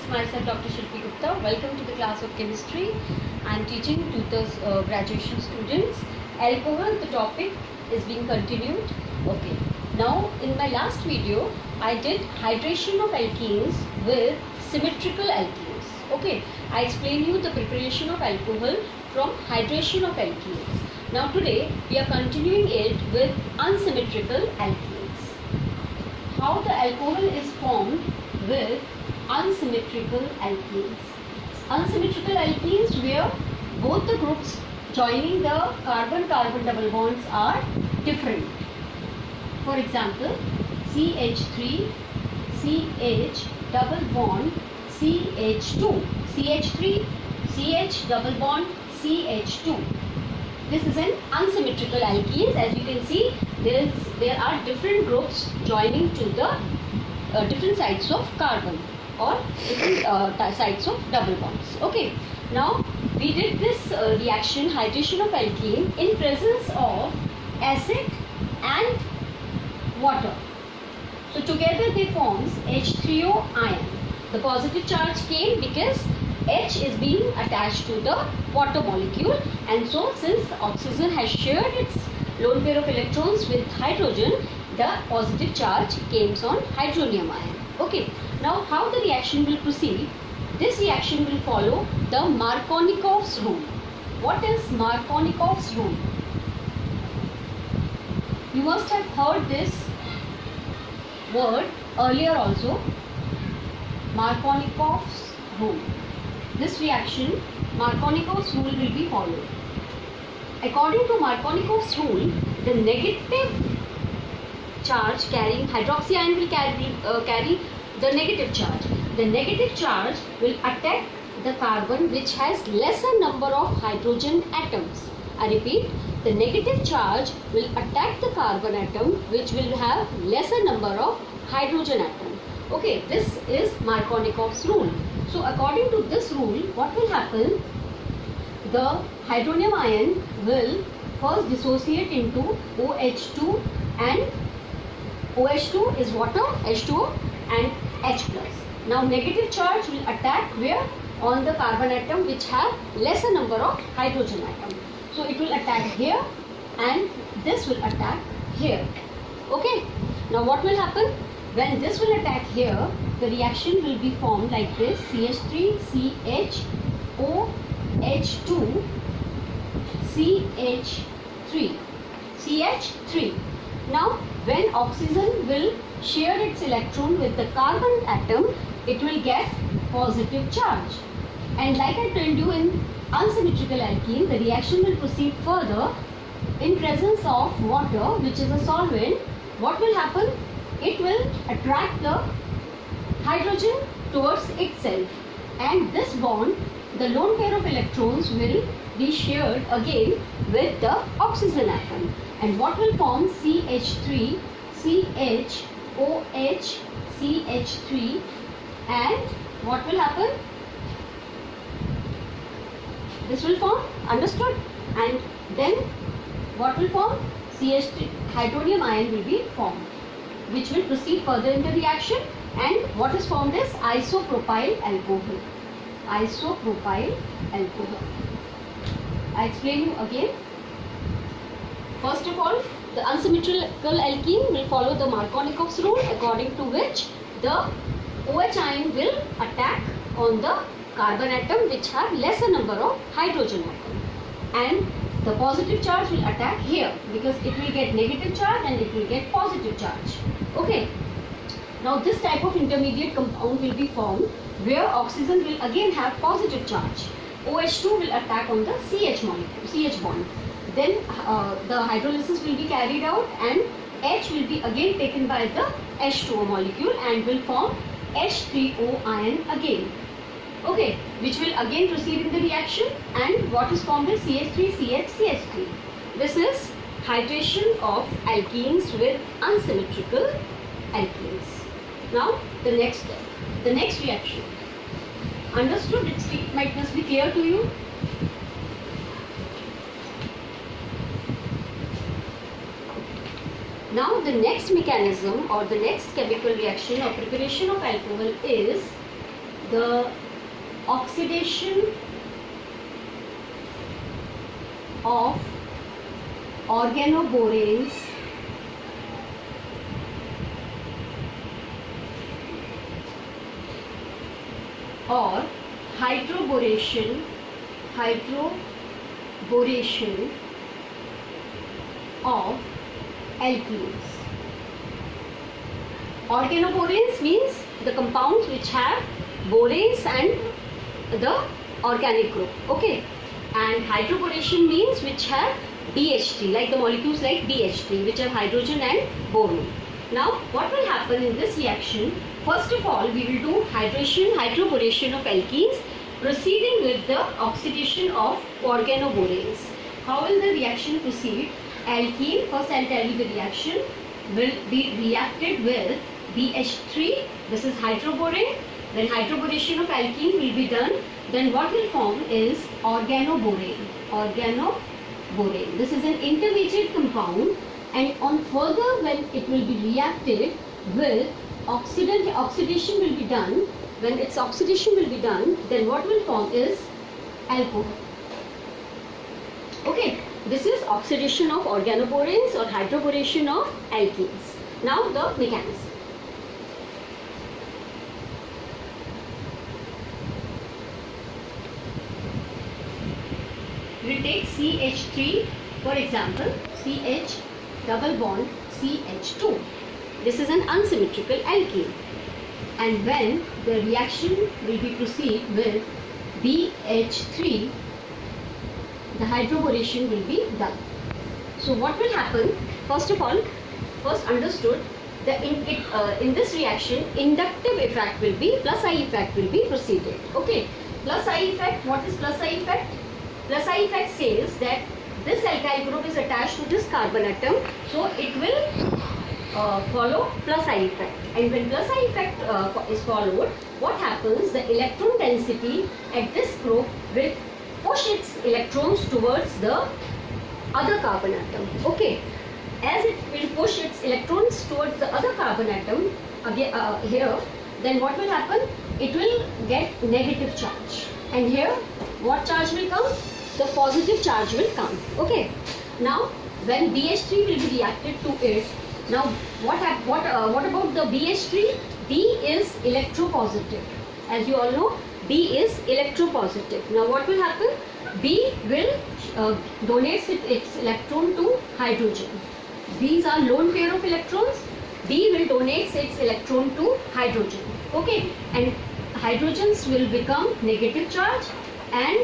myself Dr. Shilpi Gupta. Welcome to the class of chemistry. I am teaching to the graduation students. Alcohol, the topic is being continued. Okay. Now, in my last video, I did hydration of alkenes with symmetrical alkenes. Okay. I explained you the preparation of alcohol from hydration of alkenes. Now today, we are continuing it with unsymmetrical alkenes. How the alcohol is formed with unsymmetrical alkenes. Unsymmetrical alkenes where both the groups joining the carbon-carbon double bonds are different. For example, CH3, CH double bond, CH2, CH3, CH double bond, CH2. This is an unsymmetrical alkenes. As you can see, there are different groups joining to the different sides of carbon or different sides of double bonds. Okay. Now we did this reaction, hydration of alkene, in presence of acid and water. So together they forms H3O ion. The positive charge came because H is being attached to the water molecule, and so since the oxygen has shared its lone pair of electrons with hydrogen, the positive charge comes on hydronium ion. Okay. Now how the reaction will proceed? This reaction will follow the Markovnikov's rule. What is Markovnikov's rule? You must have heard this word earlier also. Markovnikov's rule. This reaction, Markovnikov's rule will be followed. According to Markovnikov's rule, the negative charge carrying hydroxy ion will carry the negative charge. The negative charge will attack the carbon which has lesser number of hydrogen atoms. I repeat, the negative charge will attack the carbon atom which will have lesser number of hydrogen atom. Okay, this is Markovnikov's rule. So according to this rule, what will happen? The hydronium ion will first dissociate into OH2, and OH2 is water, H2O, and H plus. Now negative charge will attack where? On the carbon atom which have lesser number of hydrogen atom. So it will attack here and this will attack here. Okay. Now what will happen? When this will attack here, the reaction will be formed like this: CH3, CH, OH2, CH3, CH3. Now when oxygen will share its electron with the carbon atom, it will get positive charge. And like I told you, in unsymmetrical alkene, the reaction will proceed further in presence of water, which is a solvent. What will happen? It will attract the hydrogen towards itself, and this bond, the lone pair of electrons, will be shared again with the oxygen atom. And what will form? CH3, CH, OH, CH3, and what will happen? This will form, understood? And then what will form? CH3, hydronium ion will be formed, which will proceed further in the reaction, and what is formed is isopropyl alcohol. Isopropyl alcohol. I explain you again. First of all, the unsymmetrical alkene will follow the Markovnikov's rule, according to which the OH ion will attack on the carbon atom which have lesser number of hydrogen atom, and the positive charge will attack here because it will get negative charge and it will get positive charge. Okay. Now this type of intermediate compound will be formed where oxygen will again have positive charge. OH2 will attack on the CH molecule, CH bond. Then the hydrolysis will be carried out and H will be again taken by the H2O molecule and will form H3O ion again. Okay, which will again proceed in the reaction, and what is formed is CH3, CH, CH3. This is hydration of alkenes with unsymmetrical alkenes. Now the next step, the next reaction. Understood? It must be clear to you. Now the next mechanism or the next chemical reaction or preparation of alcohol is the oxidation of organoboranes or hydroboration of alkenes. Organoboranes means the compounds which have boranes and the organic group. Okay, and hydroboration means which have BH3, like the molecules like BH3 which have hydrogen and boron. Now what will happen in this reaction? First of all, we will do hydroboration of alkenes, proceeding with the oxidation of organoboranes. How will the reaction proceed? Alkene, first I will tell you the reaction, will be reacted with BH3, this is hydroborane, then hydroboration of alkene will be done, then what will form is organoborane. This is an intermediate compound, and on further when it will be reacted with oxidation will be done. When its oxidation will be done, then what will form is alcohol. Okay, this is oxidation of organoboranes or hydroboration of alkenes. Now the mechanism. We will take CH3 for example, CH double bond CH2. This is an unsymmetrical alkene, and when the reaction will be proceed with BH3, the hydroboration will be done. So what will happen? First of all, first understood that in this reaction inductive effect will be, plus I effect will be proceeded. Okay, plus I effect, what is plus I effect? Plus I effect says that this alkyl group is attached to this carbon atom, so it will follow plus I effect, and when plus I effect is followed, what happens? The electron density at this group will push its electrons towards the other carbon atom. Okay, as it will push its electrons towards the other carbon atom again here, then what will happen? It will get negative charge, and here what charge will come? The positive charge will come. Okay, now when BH3 will be reacted to it, now what about the BH3? B is electropositive. As you all know, B is electropositive. Now what will happen? B will donates its electron to hydrogen. These are lone pair of electrons. B will donate its electron to hydrogen. Okay, and hydrogens will become negative charge and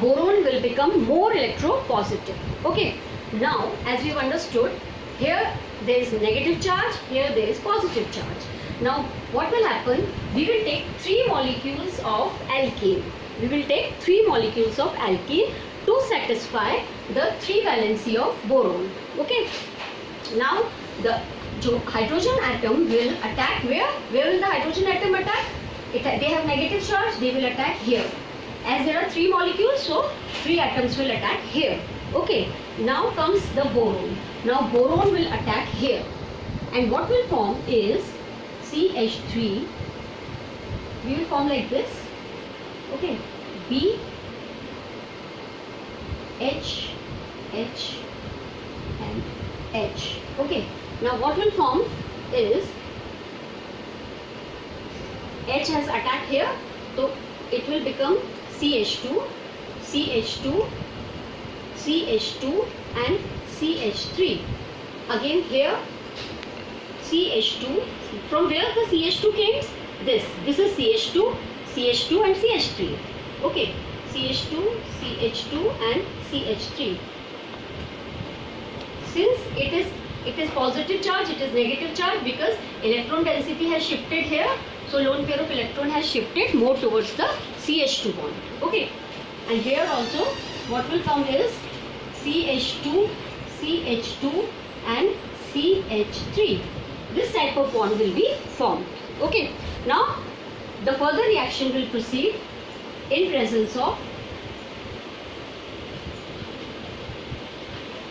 boron will become more electropositive. Okay, now as we have understood, here there is negative charge, here there is positive charge. Now what will happen? We will take 3 molecules of alkene. We will take 3 molecules of alkene to satisfy the 3 valency of boron. Okay, now the hydrogen atom will attack where? Where will the hydrogen atom attack? They have negative charge, they will attack here. As there are 3 molecules, so 3 atoms will attack here. Okay, now comes the boron. Now boron will attack here, and what will form is CH3. We will form like this. Okay, B, H, H and H. Okay, now what will form is H has attacked here, so it will become CH2, CH2, CH2 and CH3. Again here CH2. From where the CH2 came? This is CH2, CH2 and CH3. Okay, CH2, CH2 and CH3. Since it is positive charge, it is negative charge because electron density has shifted here. So lone pair of electron has shifted more towards the CH2 bond. Okay, and here also what will come is CH2, CH2 and CH3. This type of bond will be formed. Okay, now the further reaction will proceed in presence of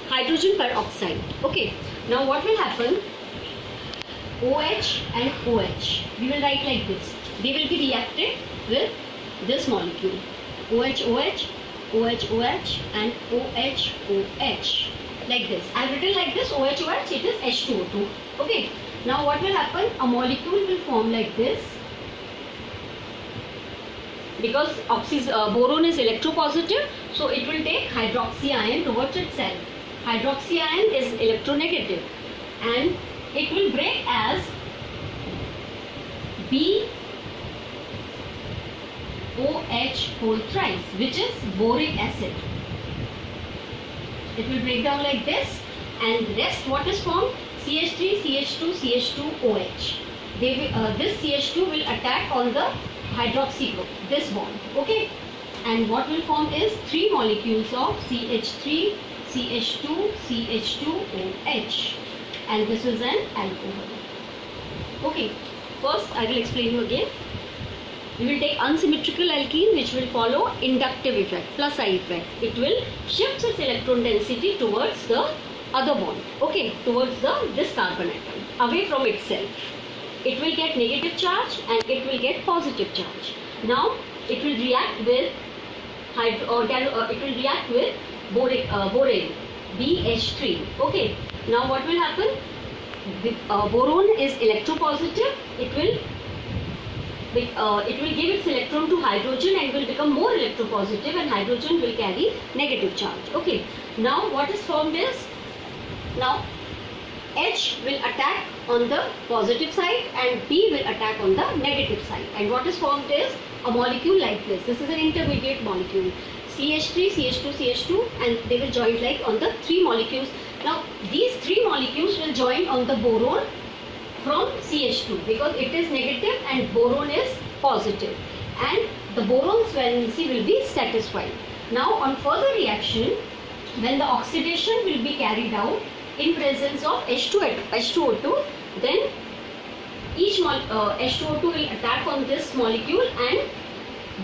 hydrogen peroxide. Okay, now what will happen? OH and OH. We will write like this. they will be reacted with this molecule, OH, OH, OH and OH, OH, like this. I have written like this, OH, OH, it is H2O2. Okay. Now what will happen? A molecule will form like this. Because boron is electropositive, so it will take hydroxy ion towards itself. Hydroxy ion is electronegative and it will break as BOH whole thrice, which is boric acid. It will break down like this, and rest what is formed? CH3, CH2, CH2OH. This CH2 will attack on the hydroxy group, this bond. Okay, and what will form is 3 molecules of CH3, CH2, CH2OH, and this is an alcohol. Okay, first I will explain you again. We will take unsymmetrical alkene, which will follow inductive effect, plus I effect. It will shift its electron density towards the other bond, okay, towards this carbon atom, away from itself. It will get negative charge and it will get positive charge. Now it will react with borane, BH3. Okay. Now what will happen? Boron is electropositive. It will give its electron to hydrogen and will become more electropositive, and hydrogen will carry negative charge. Okay. Now what is formed is, now H will attack on the positive side and B will attack on the negative side, and what is formed is a molecule like this. This is an intermediate molecule, CH3, CH2, CH2, and they will join like on the 3 molecules. Now these 3 molecules will join on the boron from CH2 because it is negative and boron is positive, and the boron's valency will be satisfied. Now on further reaction, when the oxidation will be carried out in presence of H2O2, then each H2O2 will attack on this molecule and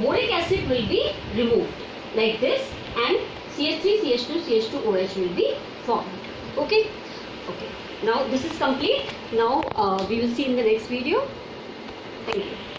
boric acid will be removed like this, and CH3, CH2, CH2OH will be formed. Okay. Okay. Now this is complete. Now we will see in the next video. Thank you.